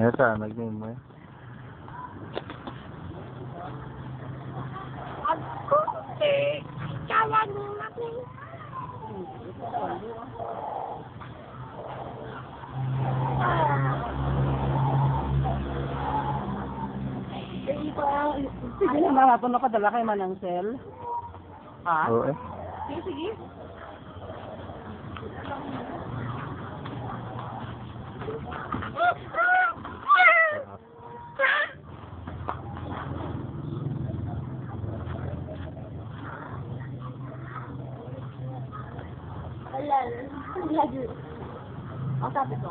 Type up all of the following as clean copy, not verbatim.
Nasa, nag-name mo eh. Ako, kaya nyo natin. Sige na, mama. Ito nakadala kay Manang Sel. Ha? Oo eh. Sige, sige. Ang sabi ko?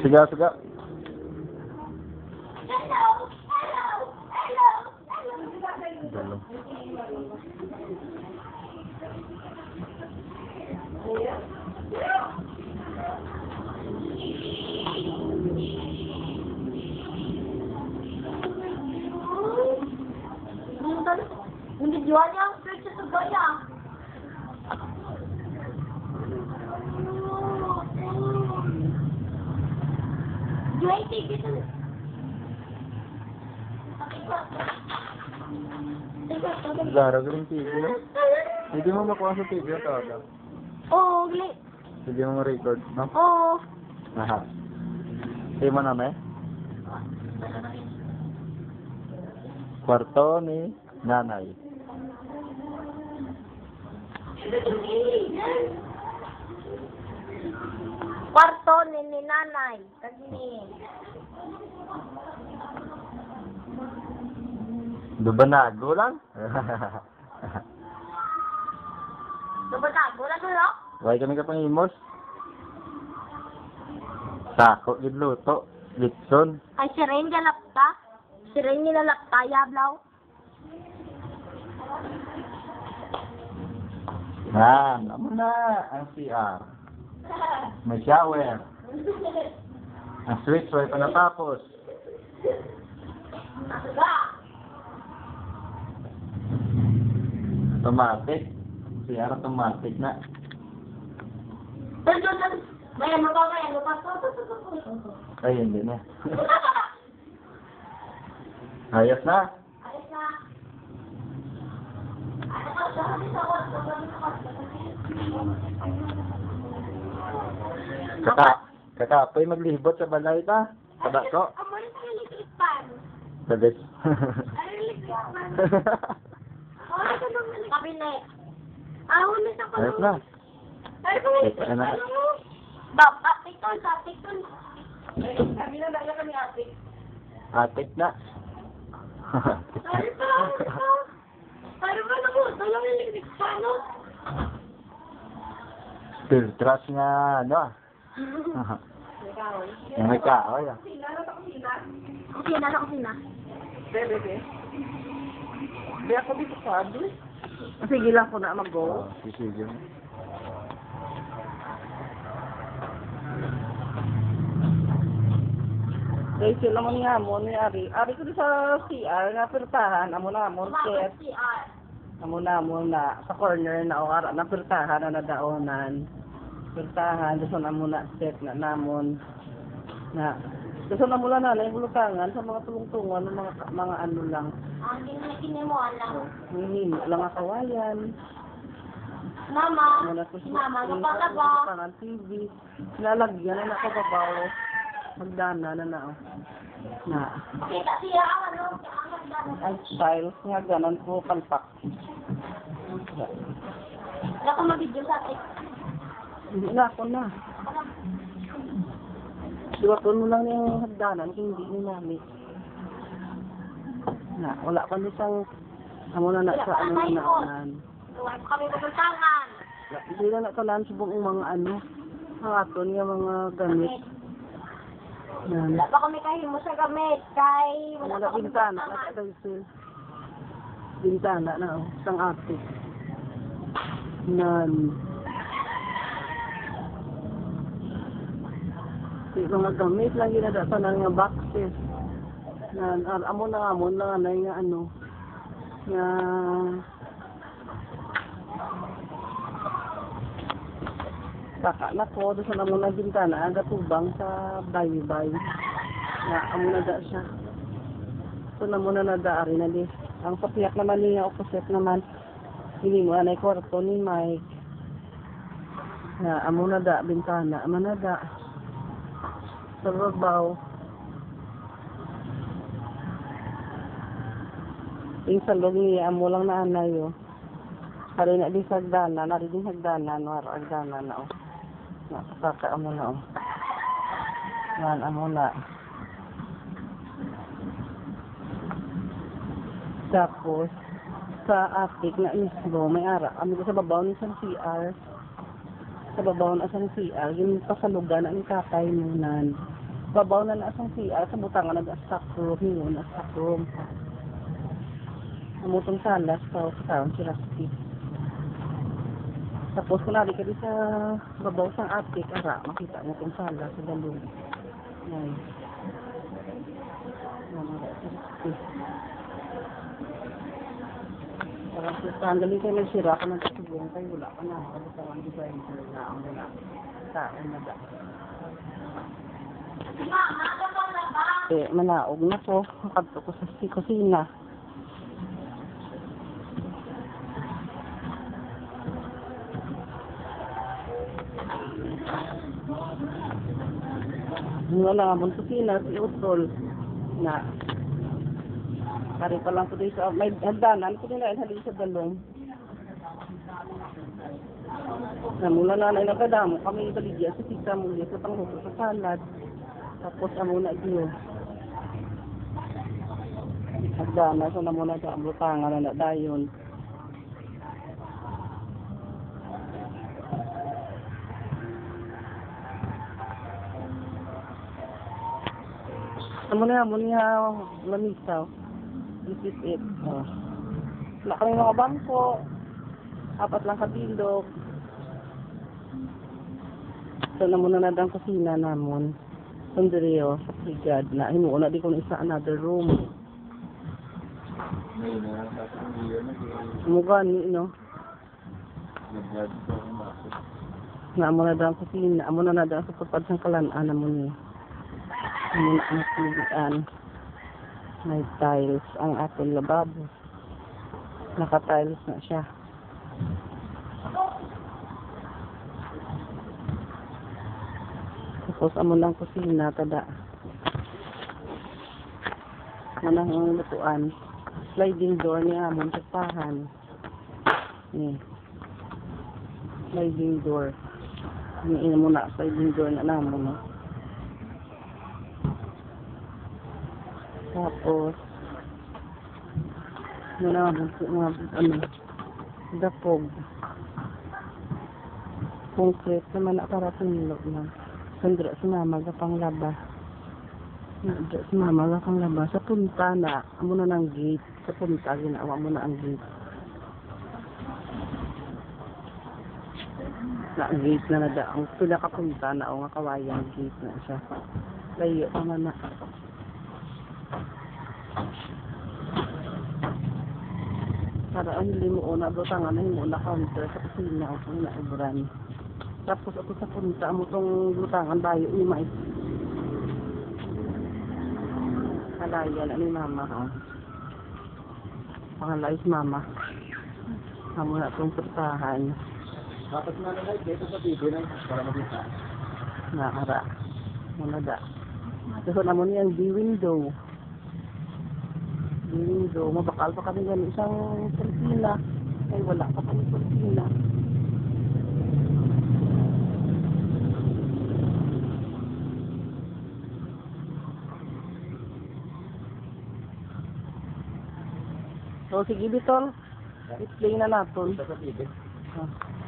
Siga, siga. Dalo. Hindi jual niya ang picture sa gaya. Jual ticket. Zara, galing TV no? Hindi mo makuha sa TV ito ata. Oo, gali. Hindi mo ma-record, no? Oo. Aha. Hindi mo namin? Kwarto ni nanay. Kwarto ni nanay. Kagini. Dubanago lang? Dubanago lang no? Why kami ka pangimos? Tako, gidluto, litson. Ay, si Ren galapta. Si Ren nilalapta, yablaw. Yan, amo na ang CR. May shower. Ang switch, why pa natapos? Automatic. CR automatic na. Bayan mo pa. Ay, hindi na. Ayos na. Ayos na. Kakapoy maglibot sa balay ta. Kada ko. Amo rin sa electric fan. Sabit. Ay, electric fan. Kabinet. Ahon sa ko. Ayos na. Ay, Ayos na. Bapak, tikton. Kami na kami atik. Atik na. Ay, Pero ba na po? Talang electric fan, no? Filtras nga, ano ah. Yung may kahoy ah. Kusina. Bebe. Hindi ako dito sabi. Sige lang ko na mag-go. Sisigil. Dahil sila mo nga mo ni Ari. Ari ko sa CR nga pertahan. Amo na set. Amo na sa corner na o ara na pertahan na nadaonan. Pertahan doon amo na set na namon na doon na mula na yung bulutangan sa mga tulong-tungan mga ano lang. Ang ginagawa mo lang. Hindi lang ang kawayan. Mama, Wala ko si Mama, napalaba. parang TV. Lalagyan na ako babaw. Magdana na oh. Na. Kita siya ang ano, ang hagdanan. Ang styles nga ganon po palpak. Wala ka mag-video sa akin. Hindi na ako na. Siwapon mo lang yung hagdanan kung hindi ni mami. Na, wala pa siyang amo na sa ano na naunan. Tuwan ko kami pupuntangan. Hindi na nakalaan subong mga ano. Hangaton nga mga gamit. Yan. Wala pa kami kahimo sa gamit. Kay Wala pa kami bintana na pupuntangan. kadaysil. Bintana na oh, isang atik. Nan. Yung mga gamit lang ginadata na nga boxes. Nan, amo na nga ano. Nga saka na ko, doon sa namo na bintana, aga tubang sa baybay. Nga, amo na da siya. So na muna na daari na di. Ang papiyak naman niya, opposite naman. Hindi mo anay kwarto ni Mike. Nga, amo na da, bintana, amo na da. Sa babaw. Yung salog niya, amo lang na anay oh. Hari na di hagdanan, hari din hagdanan, war hagdanan na oh. Nakasaka amo na oh. Yan, amo na. Tapos, sa attic na isbo, may ara. Kami sa babaw ni San CR. Sa babaw na San CR, yung pasalugan na ang kakay nunan. Babaw na San CR, sa butangan nag-stock room yun, stock room. Amutong salas, sa taon si Rusty. Tapos kunari ka di sa babaw sang attic, ara, makita niya itong salas sa dalong. Yan. Yan, ara, si Rusty. Parang sandali kayo nagsira ka ng kasubong kayo, wala ka na. Kabutawan design na ang wala. Tao na ba? Mama, kapag na ba? Manaog na po. Makadto ko sa kusina. Wala nga mong kusina, si Utol. Na. Kari pa lang po dito sa may hagdanan ko nila halin sa dalong. Namula na nagkadamo kami baligya sa tita mo sa panghuto sa salad. Tapos amo na diyo. Hagdanan so namuna sa butangan na dayon. Amo niya lamisaw. This is it. Oh. Wala kami mga bangko. 4 lang kabilog. So, na muna na ang kusina namon. Sundrio, sa brigad na. Hinuuna di ko na isa another room. Mugan ni, no? Na muna na ang kusina. Amo na ang sapapad sang kalanaan na mo niya. Amo na ang kulian. May tiles ang ating lababo. Naka-tiles na siya. Tapos amo lang kusina tada. Manang ang lutuan. Sliding door niya amon tapahan. Ni. Sliding door. Ini mo na sliding door na namon no. Tapos, mga dapog. Concrete naman na para pinilog na. Sandra, sumama ka pang laba. Sumama ka pang laba. Sa punta na, amo na ng gate. Sa punta, ginawa mo na ang gate. Na gate na nada. Ang pinakapunta na, o nga kawayang gate na siya. Layo naman na. Para ang hindi mo una, butangan na hindi mo na counter sa kusina o kung naibran. Tapos ako sa punta mo itong butangan bayo ni Mais. Kalayan ni mama ha. Pangalay si mama. Amo na itong puntahan. Dapat na nila dito sa TV na para makita. Nakara. Muna da. So, naman yan, di window. Di window. Mabakal pa kami yan. Isang kurtina. Ay, wala pa kami kurtina. So, sige, Bitol. I-play na natin. Dito sa TV. Ah.